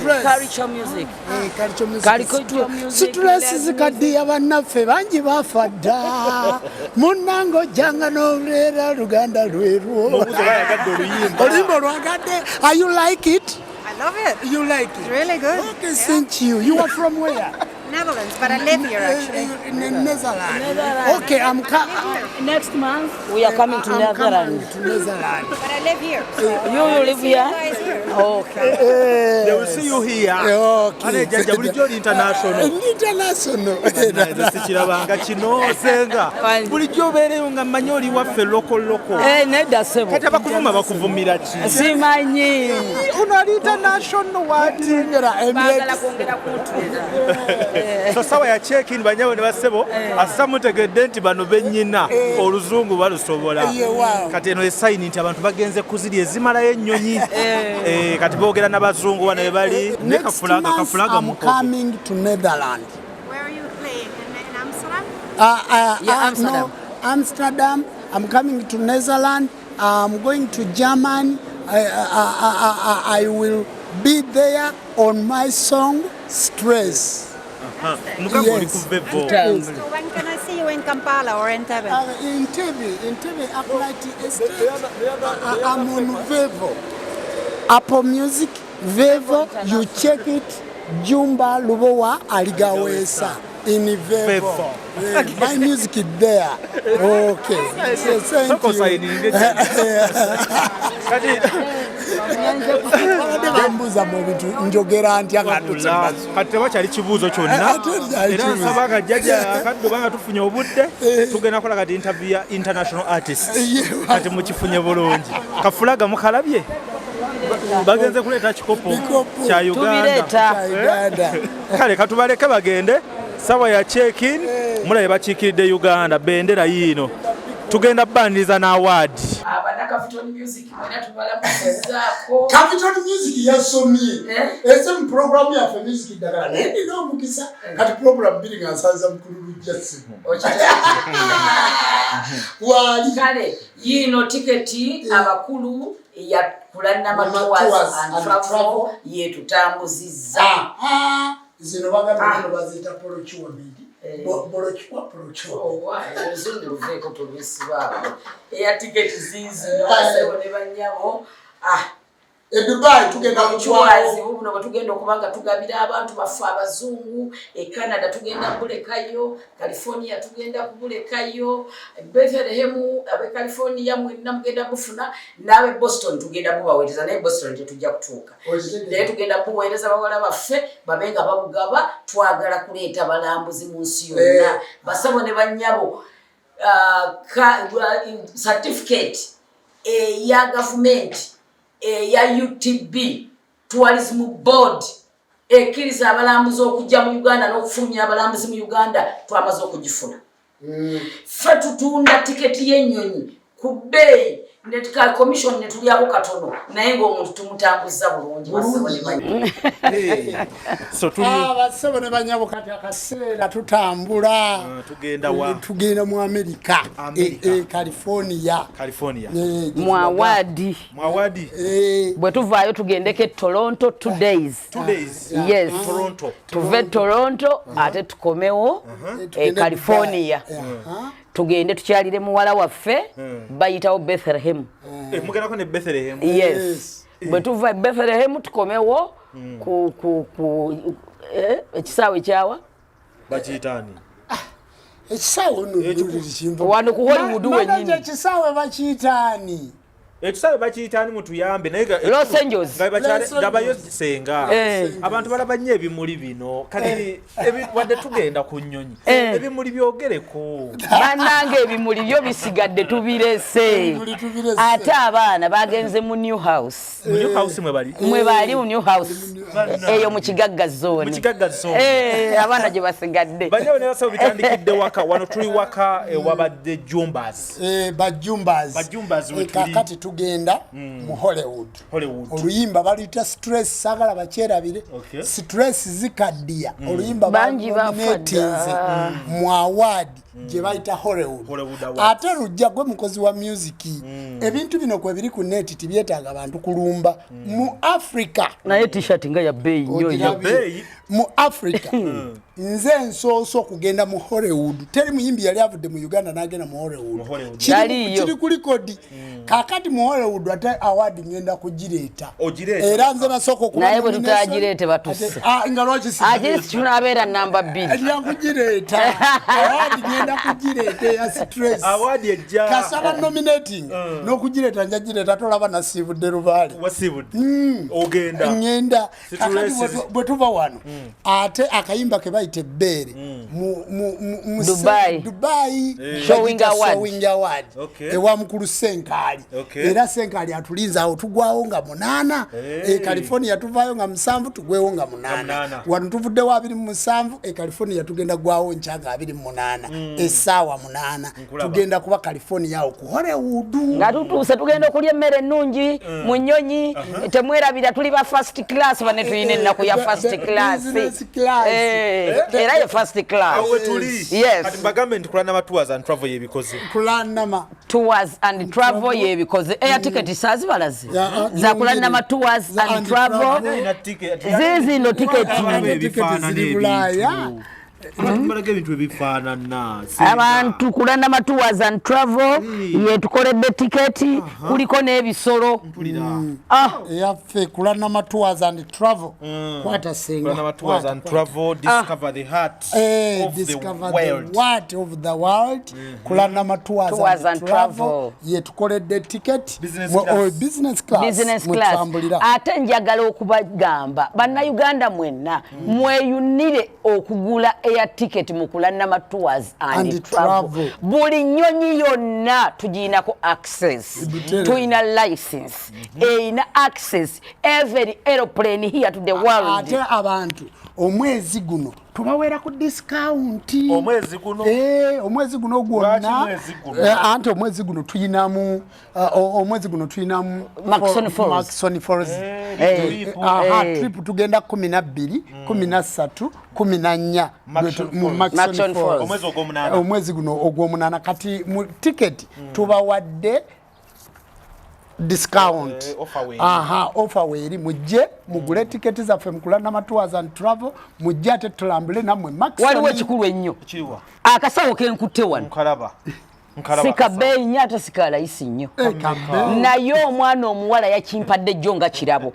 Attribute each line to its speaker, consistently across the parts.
Speaker 1: Culture music.
Speaker 2: Culture music. Stress zikadiya bannaffe bangi bafadda. Munnango janga n'olera Luganda lwerwo. Oluyimba lwagadde. Are you like it?
Speaker 3: I love it.
Speaker 2: You like it?
Speaker 3: It's really good.
Speaker 2: Okay, thank you. You are from where?
Speaker 3: Netherlands, but I live here actually.
Speaker 2: In Netherlands. Okay,
Speaker 1: Next month we are coming to Netherlands.
Speaker 2: To Netherlands.
Speaker 3: But I live here. So
Speaker 1: You live here?
Speaker 3: guys here.
Speaker 1: Okay.
Speaker 4: They will see you here.
Speaker 2: Okay.
Speaker 4: International.
Speaker 2: International.
Speaker 4: Sikirabanga kino Senga. Bulijjo obeereyo nga mmanyi oli waffe loko.
Speaker 1: Nedda sebo.
Speaker 4: Kati abakuvuma bakuvumira ki?
Speaker 1: Simanyi.
Speaker 4: Uno ali international wati.
Speaker 1: Baagala kwongera kuntwera.
Speaker 4: So sawa ya check in banyawe ne basebo asa mutegedde nti bano bennyina oluzungu balusobola. Kati eno esign nti abantu bagenze kuziri ezimalayo ennyonyi. Kati boogera n'abazungu bano be bali ne kafulaga
Speaker 2: I'm coming to Netherlands.
Speaker 3: Where are you playing? In Amsterdam?
Speaker 1: Amsterdam.
Speaker 2: No, Amsterdam. I'm coming to Netherlands. I'm going to Germany. I will be there on my song Stress.
Speaker 4: Mukago oli ku Vevo.
Speaker 3: So when can I see you in Kampala or in Tebe?
Speaker 2: In Tebe, Applied Estate. I'm on Vevo. Apple Music, Vevo, you check it. Jumba Lubowa Aligawesa in Vevo. My music is there. Okay. So thank Bambuza mu bintu njogera ntya katutsa.
Speaker 4: Kati tewakyali kibuuzo kyonna. Era nsaba akajjaja akaddo banga tufunye obudde tugenda kola kati interview ya international artists. Kati mukifunye bulungi. Kafulaga mukalabye. Bagenze kuleeta kikopo kya Uganda. Kale katubaleke bagende. Sawa ya check in. Mulabe bakiikiridde Uganda bendera yino. Tugenda bandiza na award.
Speaker 1: Capital Music mwena tubalamuzaako.
Speaker 2: Capital Music yasomye. Ese mu program ya for music dagala. Ndino mukisa kati program bili ngansanza mukulu jasi. Wali
Speaker 1: kale yino tiketi abakulu ya Kulanama tours and travel yetutambuziza.
Speaker 2: Zino bagamba bazita porochuwa bidi. Porochuwa.
Speaker 1: Zundu ruveko polisi wako. Eya tiketi zizi nabasebo ne banyabo.
Speaker 2: Dubai tugenda
Speaker 1: kuchwazi ubuno tugenda okubanga tugabira abantu bafa abazungu Canada tugenda kulekayo California tugenda kubulekayo Bethlehem abe California mwenna mugenda bufuna nawe Boston tugenda bubaweereza naye Boston tetujja kutuuka naye tugenda buweereza bawala baffe babenga babugaba twagala kuleeta balambuzi mu nsi yonna basabo ne banyabo certificate ya government ya UTB Tourism Board ekkiriza abalambuzi okujja mu Uganda n'okufulumya abalambuzi mu Uganda twamaze okugifuna. Ffe tutunda tiketi y'ennyonyi ku bbeeyi ne tuka commission ne tulyako katono naye ng'omuntu tumutambuza bulungi basebo ne banyabo.
Speaker 4: So
Speaker 2: basebo ne banyabo kati akaseera tutambula tugenda mu America. California.
Speaker 1: Mwawadi. Bwe tuvaayo tugendeke Toronto 2 days.
Speaker 4: 2 days.
Speaker 1: Yes.
Speaker 4: Toronto.
Speaker 1: Tuve Toronto ate tukomewo California. Tugende tukyalire muwala waffe bayitawo Bethlehem.
Speaker 4: Mugenda ko ne Bethlehem.
Speaker 1: Yes. Bwe tuva Bethlehem tukomewo ku ekisaawe kyawa
Speaker 4: bakiyitani.
Speaker 2: Ekisaawe no
Speaker 1: wano ku Holywood wenyini.
Speaker 2: Ekisaawe bakiyitani.
Speaker 4: Ekisawe bakiyitani mutuyambe naye
Speaker 1: Los Angeles
Speaker 4: gabayo Senga abantu balaba nnyo ebimuli bino kati wadde tugenda ku nnyonyi ebimuli byogereko
Speaker 1: bannange ebimuli byo bisigadde tubirese ate abaana bagenze mu New House mwe bali mu New House eyo mu kigagga zone abaana gye basigadde
Speaker 4: banyawe ne basawo bitandikidde waka wano tuli waka wabadde Jumbas
Speaker 2: Bajumbas
Speaker 4: we tuli
Speaker 2: tugenda mu Holywood. Oluyimba balita stress sagala bakyerabire. Stress zikaddia. Oluyimba
Speaker 1: banji
Speaker 2: bafatinze mu award gye bayita Holywood. Ate lujja gwe mukozi wa music. Ebintu bino kwe biri ku net tibyetaaga abantu kulumba mu Africa.
Speaker 1: Naye t-shirt nga ya bei nnyo ya bei
Speaker 2: mu Africa. Nze nsooso kugenda mu Holywood. Teri muyimbi yali avudde mu Uganda n'agenda mu Holywood. Kiri kuli kodi. Kakati mu Holywood ate award ngenda kugireeta. Era nze nasooka okuba
Speaker 1: naye bwe tutagireete batuse.
Speaker 2: Nga lwaki si
Speaker 1: agiri tunabeera namba 2.
Speaker 2: Nja kugireeta. Award ngenda kugireeta ya stress.
Speaker 4: Award ejja.
Speaker 2: Kasaba nominating. N'okugireeta nja gireeta tolaba nasiibudde Lubaale.
Speaker 4: Wasiibudde. Ogenda.
Speaker 2: Ngenda. Kakati bwe tuva wano. Ate akayimba ke bayite Bere mu Dubai
Speaker 1: showing award
Speaker 2: ewa mukulu Senkali era Senkali atulinza awo tugwawo nga 8 California tuvaayo nga 7 tugwewo nga 8 wano tuvudde wa 27 California tugenda gwawo nchanga 28 essaawa 8 tugenda kuba California awo ku Holywood
Speaker 1: nga tutuuse tugenda okulya emmere ennungi mu nnyonyi temwerabira tuli ba first class bane tuyina ennaku ya first class era ye first class.
Speaker 4: Awe tuli.
Speaker 1: Yes.
Speaker 4: Kati bagambe nti Kulanama tours and travel yebikoze.
Speaker 2: Kulanama
Speaker 1: tours and travel yebikoze. Air ticket sazi balazi. Za Kulanama tours and travel. Zizi no ticket
Speaker 2: ziri Bulaya.
Speaker 4: Mbalage bintu ebifaanana.
Speaker 1: Abantu Kulanama tours and travel yetukoledde tiketi kuliko n'ebisolo.
Speaker 2: Yaffe Kulanama tours and travel. Kwata Senga.
Speaker 4: Kulanama tours and travel discover the heart of
Speaker 2: the world. Kulanama tours and travel yetukoledde tiketi business class.
Speaker 1: Ate njagala okubagamba bannayuganda mwenna mweyunire okugula air ticket mu Kulanama tours and travel. Buli nnyonyi yonna tugiinako access. Tuyina license. Eina access every aeroplane here to the world.
Speaker 2: Ate abantu omwezi guno tubawera ku discount. Omwezi guno gwonna ante omwezi guno tuyinamu Maxon Falls trip tugenda 12 13 14 mu Maxon Falls omwezi guno ogw'omunana kati mu ticket tubawadde discount offer weeri mujje mugule tiketi zaffe mu Kulanama tours and travel mujje ate tulambule namwe Maxon
Speaker 1: waliwo ekikulu ennyo akasawo kenkutte wano sika bei nnyo ate sika layisi nnyo naye omwana omuwala yakimpadde jjo nga kirabo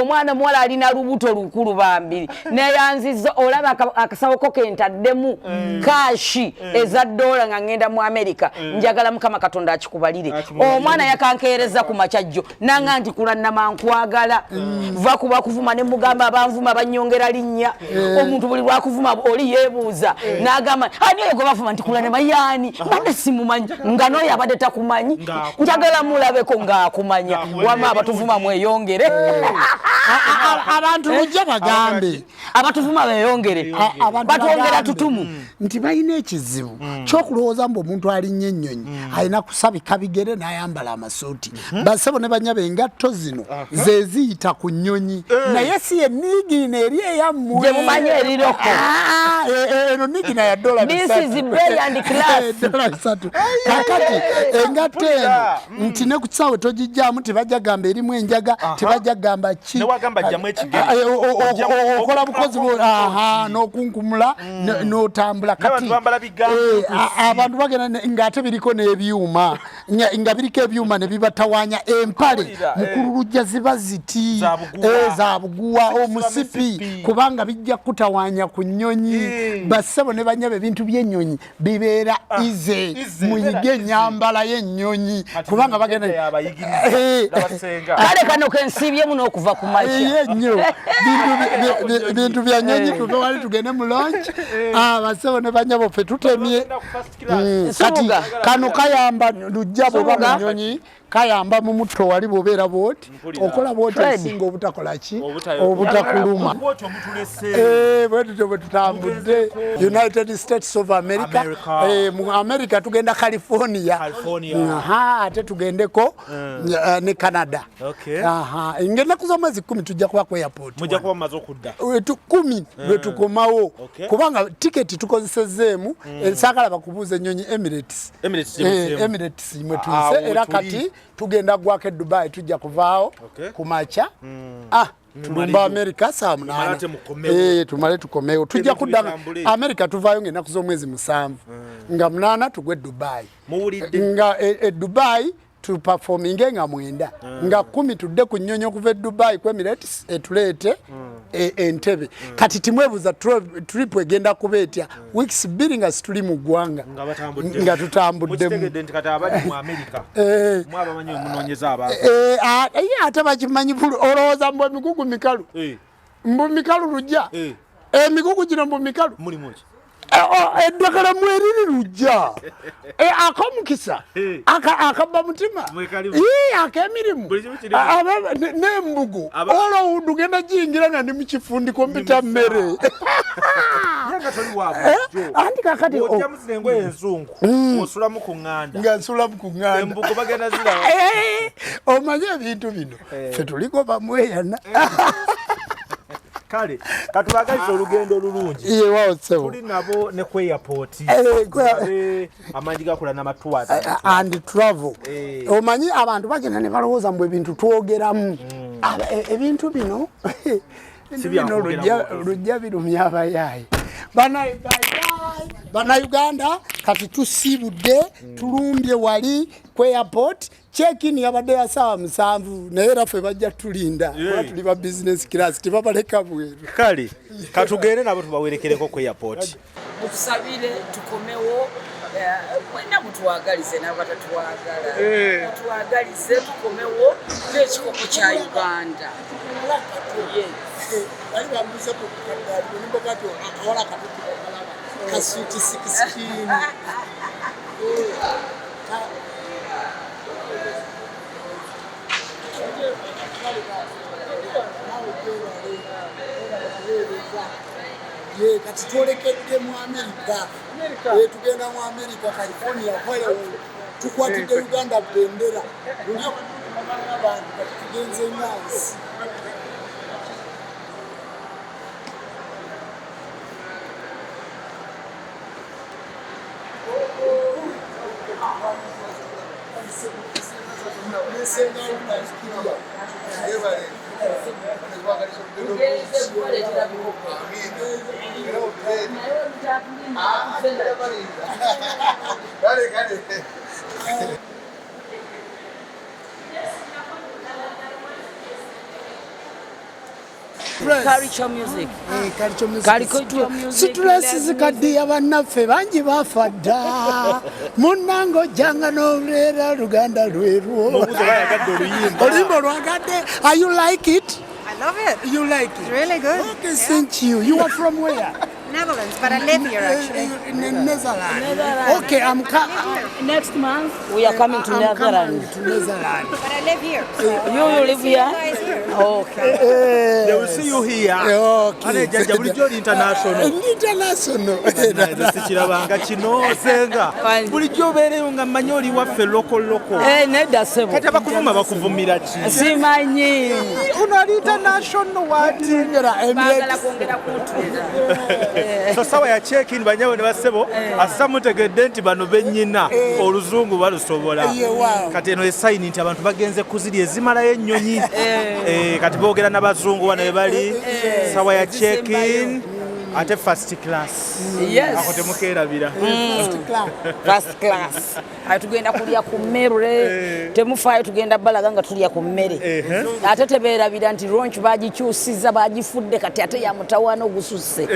Speaker 1: omwana omuwala alina lubuto lukulu bambiri neyanziza olaba akasawo ko kentaddemu kashi eza dola nga ngenda mu America njagala Mukama Katonda akikubalire omwana yakankeereza ku makyajjo nanga nti Kulanama nkwagala va kuba kuvuma ne mugamba abanvuma banyongera linnya omuntu buli lwakuvuma oli yeebuuza n'agamba ani gwe bavuma nti Kulanama yaani bade simu ngano yabade takumanyi njagala mulabeko ngaakumanya wama abatuvuma mweyongere
Speaker 2: abantu lujja bagambe
Speaker 1: abatuvuma beyongere batwongera tutumu
Speaker 2: nti bayina ekizibu kyokulowooza mbu omuntu alinnyo ennyonyi alina kusabika bigere n'ayambala amasuuti basebo ne banyabe engatto zino ze ziyita ku nnyonyi naye si ye niigina eri eyammwe
Speaker 1: gye mumanyi eriroko
Speaker 2: eno niigina ya $3
Speaker 1: this is bay and class
Speaker 2: kakati engatto eno nti ne ku kisaawe togijjaamu tebajja gamba erimu enjaga tebajja gamba ki okola bukozi n'okunkumula n'otambula kati abantu bagenda ng'ate biriko n'ebyuma nga biriko ebyuma ne bibatawaanya empale mukululujja ziba ziti za buguwa omusipi kubanga bijja kutawaanya ku nnyonyi bassebo ne banyabe ebintu by'ennyonyi bibeera ize muyige ennyambala y'ennyonyi kubanga bagenda
Speaker 1: kale kano kensiibyemu n'okuva ku makya
Speaker 2: nnyo bintu bya nnyonyi tuve wali tugende mu launch bassebo ne banyabo ffe tutemye kati kano kayamba lujja bwoba mu nnyonyi kayamba mu mutto wali bwobeera bwoti okola bwoti esinga obutakola ki obutakuluma bwetutyo bwe tutambudde United States of America mu America tugenda California ate tugendeko ne Canada ngenda kuza mwezi 10 tujja kuba ku airport
Speaker 4: mujja kuba mazo kudda
Speaker 2: 10 lwe tukomawo kubanga tiketi tukozesezeemu ensagala bakubuuza ennyonyi Emirates mwe tuze era kati tugenda gwako Dubai tujja kuvaawo kumacha tulumba America saa 8 tumale tukomewo tujja kudda America tuvaayo ng'ennaku z'omwezi 7 nga 8 tugwe Dubai nga Dubai tu performing nga 9 nga 10 tudde ku nnyonyi okuva Dubai ku Emirates etuleete Entebbe kati timwebuza trip egenda kuba etya weeks 2 nga situli mu ggwanga nga tutambuddemu ate bakimanyi olowooza mbu emigugu mikalu mbu mikalu lujja emigugu gino mbu mikalu eddagala mweriri lujja akamukisa akabba mutima ak'emirimu n'embugu Holywood ugenda giyingira nga ndi mu kifundiko mpita mmere anti kakati nga nsulamu ku ŋŋanda omanye ebintu bino ffe tuliko bamweyana
Speaker 4: kale katubagaliza olugendo olulungi tuli nabo ne ku airport amanyi gakola n'amatwala
Speaker 2: and travel omanyi abantu bagenda ne balowooza mbu ebintu twogeramu ebintu bino lujja birumya abayaayi Bannayuganda kati tusiibudde tulumbye wali ku airport check-in yabadde ya ssaawa 7 naye era ffe bajja tulinda kuba tuli ba business class tebabaleka bweru
Speaker 4: kale katugende nabo tubawerekereko ku airport
Speaker 1: mutusabire tukomewo mwena mutwagalize n'abatatwagala mutwagalize tukomewo n'ekikoko kya Uganda bali bambuze ku kadali nimbo kati akawala katutu kaswiti 16 kati twolekedde mu America tugenda mu America California Holywood tukwatidde Uganda bendera lulyo abantu kati tugenze nyansi Senga
Speaker 5: Culture music.
Speaker 2: Culture music. Stress zikadiya bannaffe bangi bafa dda munnango janga n'olulera luganda lwerwo oluyimba olwagadde. Are you like it?
Speaker 3: I love it.
Speaker 2: You like it?
Speaker 3: It's really good.
Speaker 2: Okay, thank you. You are from where?
Speaker 3: Netherlands, but I live here actually.
Speaker 2: Netherlands. Okay, I'm
Speaker 5: Next month we are coming to Netherlands.
Speaker 2: To Netherlands.
Speaker 3: But I live here.
Speaker 5: You live here? Okay.
Speaker 4: They will see you here.
Speaker 2: Okay.
Speaker 4: Bulijjo international.
Speaker 2: International.
Speaker 4: Sikirabanga kino Senga. Bulijjo obeereyo nga mmanyi oli waffe loko.
Speaker 5: Nedda ssebo.
Speaker 4: Kati abakuvuma bakuvumira ki?
Speaker 5: Simanyi.
Speaker 4: Uno ali international wati.
Speaker 5: Baagala kwongera kuntwera.
Speaker 4: So sawa ya check-in banyawo ne basebo assa mutegedde nti bano bennyina oluzungu balusobola kati eno esaini nti abantu bagenze kuziri ezimalayo ennyonyi kati boogera n'abazungu wano bali sawa ya check-in ate first class.
Speaker 5: Yes.
Speaker 4: Ako temukeerabira.
Speaker 5: First class. Tugenda kulya ku mmere. Temufaayo tugenda balaga nga tulya ku mmere. Ate tebeerabira nti ronch bagikyusiza bagifudde kati ate ya mutawaana ogususse.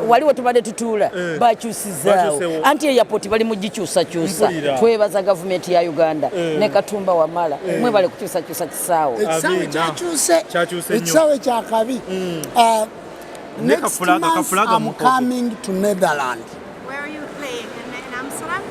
Speaker 5: Waliwo tubadde tutuula bakyusizaawo. Anti airport bali mu gikyusakyusa. Twebaza gavumenti ya Uganda ne Katumba Wamala. Mwebale kukyusakyusa kisaawo.
Speaker 2: Ekisaawe kyakabi. Next month, I'm coming to Netherlands.
Speaker 3: Where are you playing? In Amsterdam?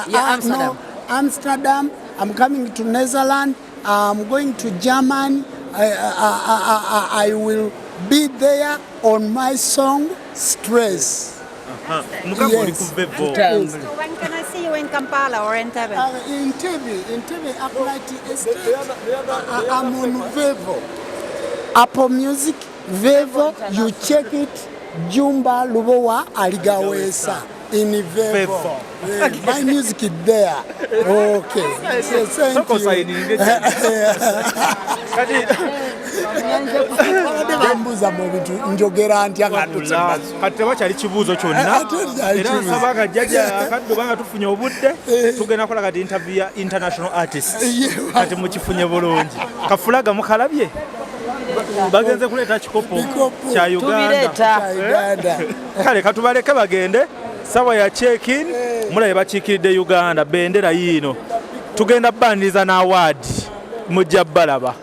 Speaker 5: Yeah, Amsterdam.
Speaker 2: No, Amsterdam, I'm coming to Netherlands, I'm going to Germany. I will be there on my song Stress.
Speaker 3: Yes. So when can I see you in Kampala or in Tebe?
Speaker 2: In Tebe, Atleti Estate, I'm on Vevo. Apple Music, Vevo, you check it, Jumba Lubowa Aligawesa in Vevo. My music is there. Okay. So thank Bambuza mu bintu njogera ntya ngatutse
Speaker 4: kati tewakyali kibuuzo kyonna era nsaba akajjaja akaddo banga tufunye obudde tugenda kola kati interview ya international artist kati mukifunye bulungi kafulaga mukalabye bagenze kuleeta kikopo kya Uganda kale katubaleke bagende sawa ya check-in mulabe bakiikiridde Uganda bendera yiino tugenda bandiriza na award mujja balaba